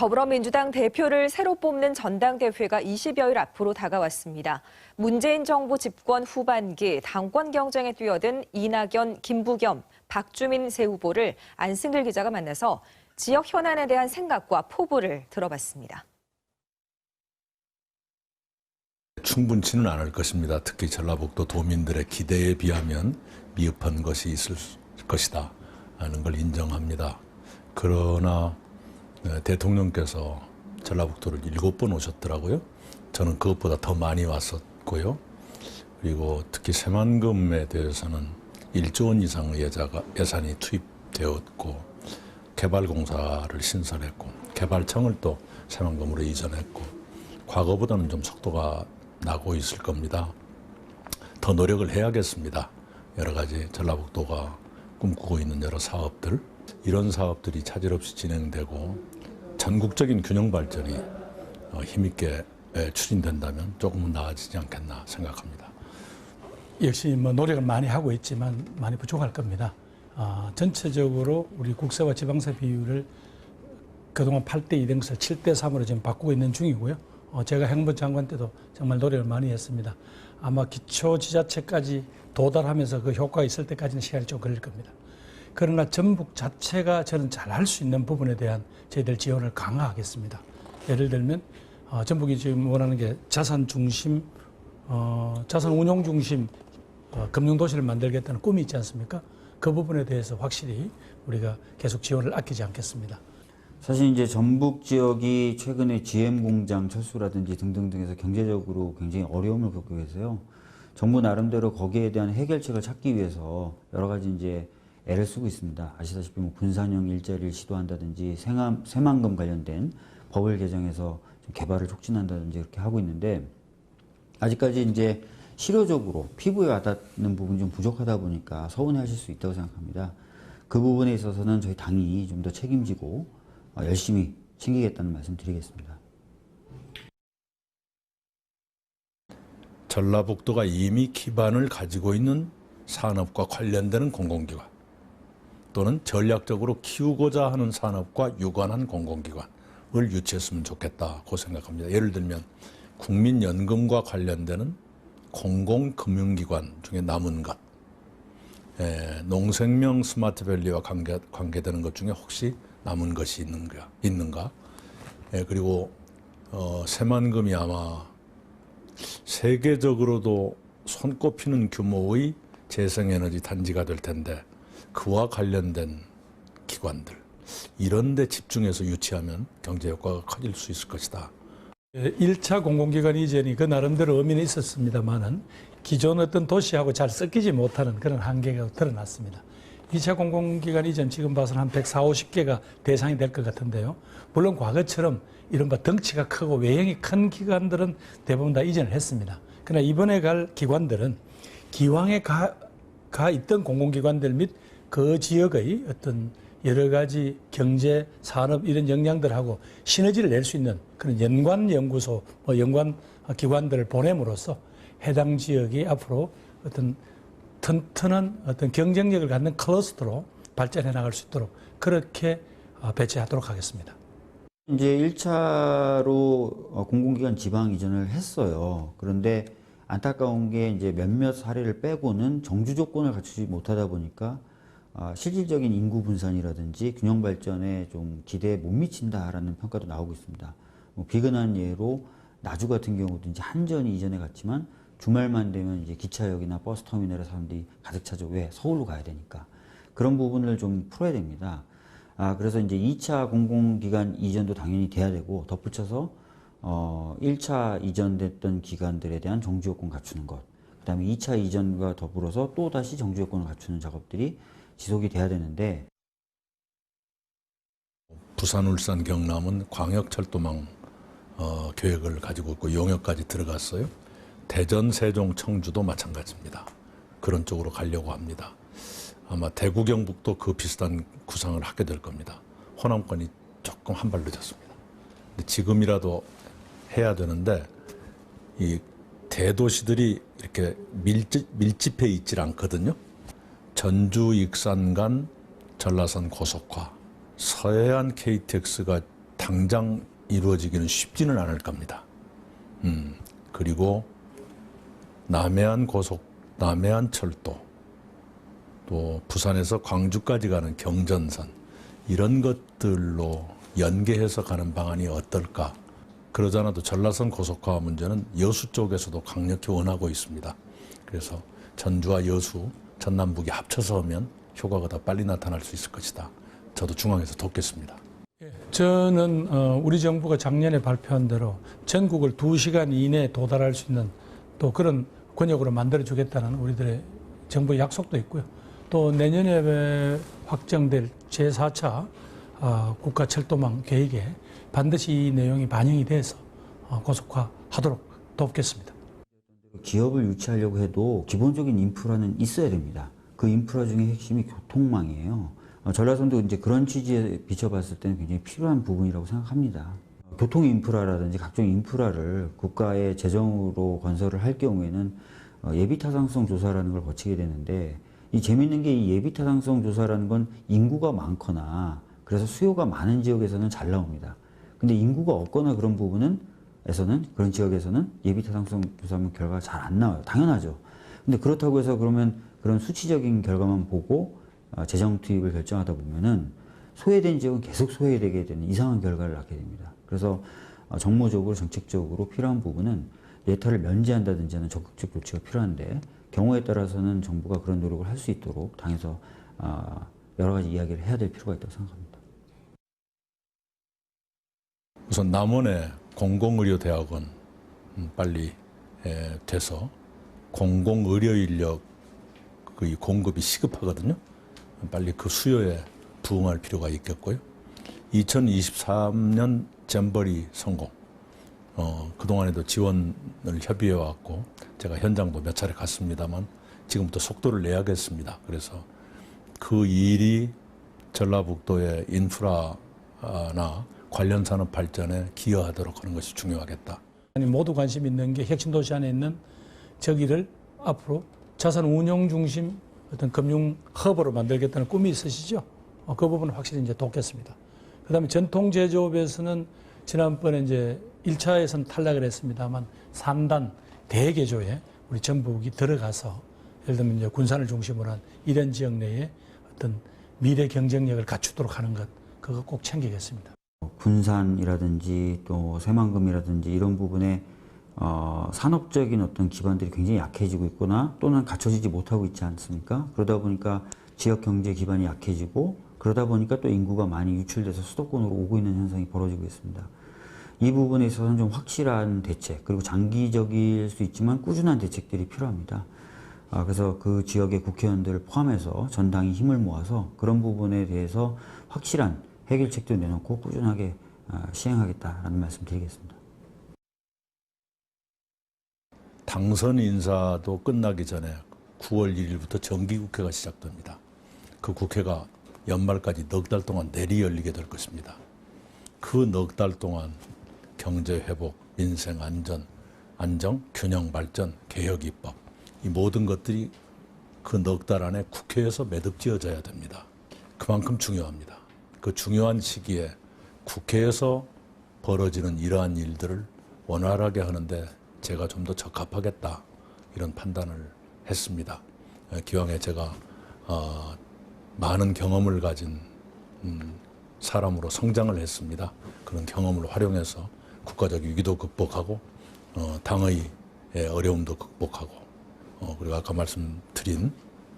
더불어민주당 대표를 새로 뽑는 전당대회가 20여일 앞으로 다가왔습니다. 문재인 정부 집권 후반기 당권 경쟁에 뛰어든 이낙연, 김부겸, 박주민 새 후보를 안승길 기자가 만나서 지역 현안에 대한 생각과 포부를 들어봤습니다. 충분치는 않을 것입니다. 특히 전라북도 도민들의 기대에 비하면 미흡한 것이 있을 것이다 하는 걸 인정합니다. 그러나 대통령께서 전라북도를 7번 오셨더라고요. 저는 그것보다 더 많이 왔었고요. 그리고 특히 새만금에 대해서는 1조 원 이상의 예산이 투입되었고 개발공사를 신설했고 개발청을 또 새만금으로 이전했고 과거보다는 좀 속도가 나고 있을 겁니다. 더 노력을 해야겠습니다. 여러 가지 전라북도가 꿈꾸고 있는 여러 사업들, 이런 사업들이 차질 없이 진행되고 전국적인 균형 발전이 힘있게 추진된다면 조금은 나아지지 않겠나 생각합니다. 역시 노력을 많이 하고 있지만 많이 부족할 겁니다. 전체적으로 우리 국세와 지방세 비율을 그동안 8대2된 것을 7대3으로 지금 바꾸고 있는 중이고요. 제가 행안부 장관 때도 정말 노력을 많이 했습니다. 아마 기초지자체까지 도달하면서 그 효과가 있을 때까지는 시간이 좀 걸릴 겁니다. 그러나 전북 자체가 저는 잘할 수 있는 부분에 대한 저희들 지원을 강화하겠습니다. 예를 들면 전북이 지금 원하는 게 자산 중심, 자산 운용 중심 금융도시를 만들겠다는 꿈이 있지 않습니까? 그 부분에 대해서 확실히 우리가 계속 지원을 아끼지 않겠습니다. 사실 이제 전북 지역이 최근에 GM 공장 철수라든지 등등등에서 경제적으로 굉장히 어려움을 겪고 계세요. 정부 나름대로 거기에 대한 해결책을 찾기 위해서 여러 가지 이제 애를 쓰고 있습니다. 아시다시피 뭐 분산형 일자리를 시도한다든지 새만금 관련된 법을 개정해서 좀 개발을 촉진한다든지 이렇게 하고 있는데 아직까지 이제 실효적으로 피부에 와닿는 부분이 좀 부족하다 보니까 서운해하실 수 있다고 생각합니다. 그 부분에 있어서는 저희 당이 좀 더 책임지고 열심히 챙기겠다는 말씀 드리겠습니다. 전라북도가 이미 기반을 가지고 있는 산업과 관련되는 공공기관 또는 전략적으로 키우고자 하는 산업과 유관한 공공기관을 유치했으면 좋겠다고 생각합니다. 예를 들면 국민연금과 관련되는 공공금융기관 중에 남은 것, 농생명 스마트밸리와 관계되는 것 중에 혹시 남은 것이 있는가? 그리고 새만금이 아마 세계적으로도 손꼽히는 규모의 재생에너지 단지가 될 텐데 그와 관련된 기관들, 이런 데 집중해서 유치하면 경제 효과가 커질 수 있을 것이다. 1차 공공기관 이전이 그 나름대로 의미는 있었습니다만은 기존 어떤 도시하고 잘 섞이지 못하는 그런 한계가 드러났습니다. 2차 공공기관 이전 지금 봐서는 한 140, 50개가 대상이 될 것 같은데요. 물론 과거처럼 이른바 덩치가 크고 외형이 큰 기관들은 대부분 다 이전을 했습니다. 그러나 이번에 갈 기관들은 기왕에 가 있던 공공기관들 및 그 지역의 어떤 여러 가지 경제, 산업 이런 역량들하고 시너지를 낼 수 있는 그런 연관 연구소, 연관 기관들을 보냄으로써 해당 지역이 앞으로 어떤 튼튼한 어떤 경쟁력을 갖는 클러스터로 발전해 나갈 수 있도록 그렇게 배치하도록 하겠습니다. 이제 1차로 공공기관 지방 이전을 했어요. 그런데 안타까운 게 이제 몇몇 사례를 빼고는 정주 조건을 갖추지 못하다 보니까 실질적인 인구 분산이라든지 균형 발전에 좀 기대에 못 미친다라는 평가도 나오고 있습니다. 비근한 예로 나주 같은 경우도 이제 한전이 이전에 갔지만 주말만 되면 이제 기차역이나 버스 터미널에 사람들이 가득 차죠. 왜? 서울로 가야 되니까. 그런 부분을 좀 풀어야 됩니다. 그래서 이제 2차 공공기관 이전도 당연히 돼야 되고 덧붙여서 1차 이전됐던 기관들에 대한 정주 요건 갖추는 것, 그 다음에 2차 이전과 더불어서 또 다시 정주 요건을 갖추는 작업들이 지속이 돼야 되는데 부산, 울산, 경남은 광역철도망 계획을 가지고 있고 용역까지 들어갔어요. 대전, 세종, 청주도 마찬가지입니다. 그런 쪽으로 가려고 합니다. 아마 대구, 경북도 그 비슷한 구상을 하게 될 겁니다. 호남권이 조금 한 발 늦었습니다. 근데 지금이라도 해야 되는데 이 대도시들이 이렇게 밀집해 있질 않거든요. 전주 익산 간 전라선 고속화, 서해안 KTX가 당장 이루어지기는 쉽지는 않을 겁니다. 그리고 남해안 철도, 또 부산에서 광주까지 가는 경전선, 이런 것들로 연계해서 가는 방안이 어떨까? 그러지 않아도 전라선 고속화 문제는 여수 쪽에서도 강력히 원하고 있습니다. 그래서 전주와 여수, 전남북이 합쳐서 하면 효과가 더 빨리 나타날 수 있을 것이다. 저도 중앙에서 돕겠습니다. 저는 우리 정부가 작년에 발표한 대로 전국을 2시간 이내에 도달할 수 있는 또 그런 권역으로 만들어주겠다는 우리들의 정부의 약속도 있고요. 또 내년에 확정될 제4차 국가철도망 계획에 반드시 이 내용이 반영이 돼서 고속화하도록 돕겠습니다. 기업을 유치하려고 해도 기본적인 인프라는 있어야 됩니다. 그 인프라 중에 핵심이 교통망이에요. 전라선도 이제 그런 취지에 비춰봤을 때는 굉장히 필요한 부분이라고 생각합니다. 교통 인프라라든지 각종 인프라를 국가의 재정으로 건설을 할 경우에는 예비 타당성 조사라는 걸 거치게 되는데, 이 재밌는 게 이 예비 타당성 조사라는 건 인구가 많거나 그래서 수요가 많은 지역에서는 잘 나옵니다. 근데 인구가 없거나 그런 그런 지역에서는 예비 타당성 조사하면 결과가 잘 안 나와요. 당연하죠. 근데 그렇다고 해서 그러면 그런 수치적인 결과만 보고 재정 투입을 결정하다 보면은 소외된 지역은 계속 소외되게 되는 이상한 결과를 낳게 됩니다. 그래서 정무적으로 정책적으로 필요한 부분은 예타를 면제한다든지 하는 적극적 조치가 필요한데, 경우에 따라서는 정부가 그런 노력을 할 수 있도록 당에서 여러 가지 이야기를 해야 될 필요가 있다고 생각합니다. 우선 남원의 공공의료대학원 빨리 돼서 공공의료 인력 그 공급이 시급하거든요. 빨리 그 수요에 부응할 필요가 있겠고요. 2023년 잼버리 성공. 그동안에도 지원을 협의해 왔고 제가 현장도 몇 차례 갔습니다만 지금부터 속도를 내야겠습니다. 그래서 그 일이 전라북도의 인프라나 관련 산업 발전에 기여하도록 하는 것이 중요하겠다. 모두 관심 있는 게 핵심 도시 안에 있는 저기를 앞으로 자산 운용 중심 어떤 금융 허브로 만들겠다는 꿈이 있으시죠? 그 부분은 확실히 이제 돕겠습니다. 그다음에 전통 제조업에서는 지난번에 이제 1차에서는 탈락을 했습니다만 3단 대개조에 우리 전북이 들어가서 예를 들면 이제 군산을 중심으로 한 이런 지역 내에 어떤 미래 경쟁력을 갖추도록 하는 것, 그거 꼭 챙기겠습니다. 군산이라든지 또 새만금이라든지 이런 부분에 산업적인 어떤 기반들이 굉장히 약해지고 있거나 또는 갖춰지지 못하고 있지 않습니까? 그러다 보니까 지역 경제 기반이 약해지고 그러다 보니까 또 인구가 많이 유출돼서 수도권으로 오고 있는 현상이 벌어지고 있습니다. 이 부분에 있어서는 좀 확실한 대책, 그리고 장기적일 수 있지만 꾸준한 대책들이 필요합니다. 그래서 그 지역의 국회의원들을 포함해서 전당이 힘을 모아서 그런 부분에 대해서 확실한 해결책도 내놓고 꾸준하게 시행하겠다라는 말씀 드리겠습니다. 당선 인사도 끝나기 전에 9월 1일부터 정기국회가 시작됩니다. 그 국회가 연말까지 넉 달 동안 내리 열리게 될 것입니다. 그 넉 달 동안 경제 회복, 민생 안정, 균형 발전, 개혁 입법, 이 모든 것들이 그 넉 달 안에 국회에서 매듭지어져야 됩니다. 그만큼 중요합니다. 그 중요한 시기에 국회에서 벌어지는 이러한 일들을 원활하게 하는데 제가 좀 더 적합하겠다, 이런 판단을 했습니다. 기왕에 제가 많은 경험을 가진 사람으로 성장을 했습니다. 그런 경험을 활용해서 국가적 위기도 극복하고 당의 어려움도 극복하고 그리고 아까 말씀드린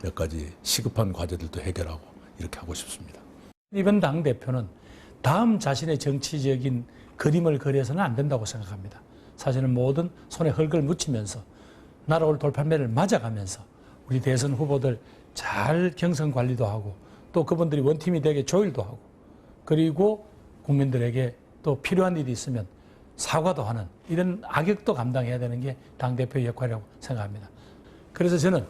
몇 가지 시급한 과제들도 해결하고 이렇게 하고 싶습니다. 이번 당대표는 다음 자신의 정치적인 그림을 그려서는 안 된다고 생각합니다. 사실은 모든 손에 흙을 묻히면서 날아올 돌판매를 맞아가면서 우리 대선 후보들 잘 경선 관리도 하고 또 그분들이 원팀이 되게 조율도 하고 그리고 국민들에게 또 필요한 일이 있으면 사과도 하는 이런 악역도 감당해야 되는 게 당대표의 역할이라고 생각합니다. 그래서 저는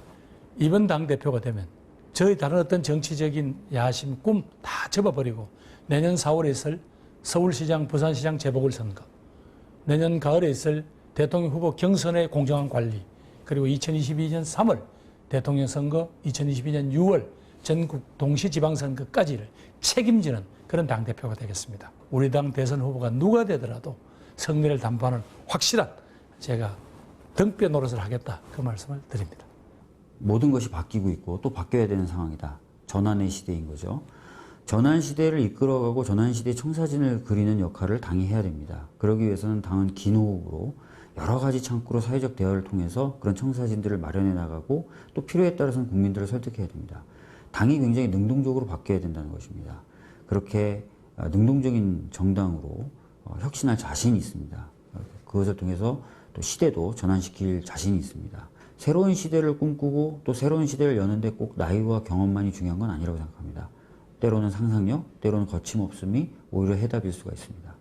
이번 당대표가 되면 저희 다른 어떤 정치적인 야심, 꿈 다 접어버리고 내년 4월에 있을 서울시장, 부산시장 재보궐선거, 내년 가을에 있을 대통령 후보 경선의 공정한 관리, 그리고 2022년 3월 대통령 선거, 2022년 6월 전국 동시지방선거까지를 책임지는 그런 당대표가 되겠습니다. 우리 당 대선 후보가 누가 되더라도 승리를 담보하는 확실한 제가 등뼈 노릇을 하겠다 그 말씀을 드립니다. 모든 것이 바뀌고 있고 또 바뀌어야 되는 상황이다. 전환의 시대인 거죠. 전환 시대를 이끌어가고 전환 시대의 청사진을 그리는 역할을 당이 해야 됩니다. 그러기 위해서는 당은 긴 호흡으로 여러 가지 창구로 사회적 대화를 통해서 그런 청사진들을 마련해 나가고 또 필요에 따라서는 국민들을 설득해야 됩니다. 당이 굉장히 능동적으로 바뀌어야 된다는 것입니다. 그렇게 능동적인 정당으로 혁신할 자신이 있습니다. 그것을 통해서 또 시대도 전환시킬 자신이 있습니다. 새로운 시대를 꿈꾸고 또 새로운 시대를 여는데 꼭 나이와 경험만이 중요한 건 아니라고 생각합니다. 때로는 상상력, 때로는 거침없음이 오히려 해답일 수가 있습니다.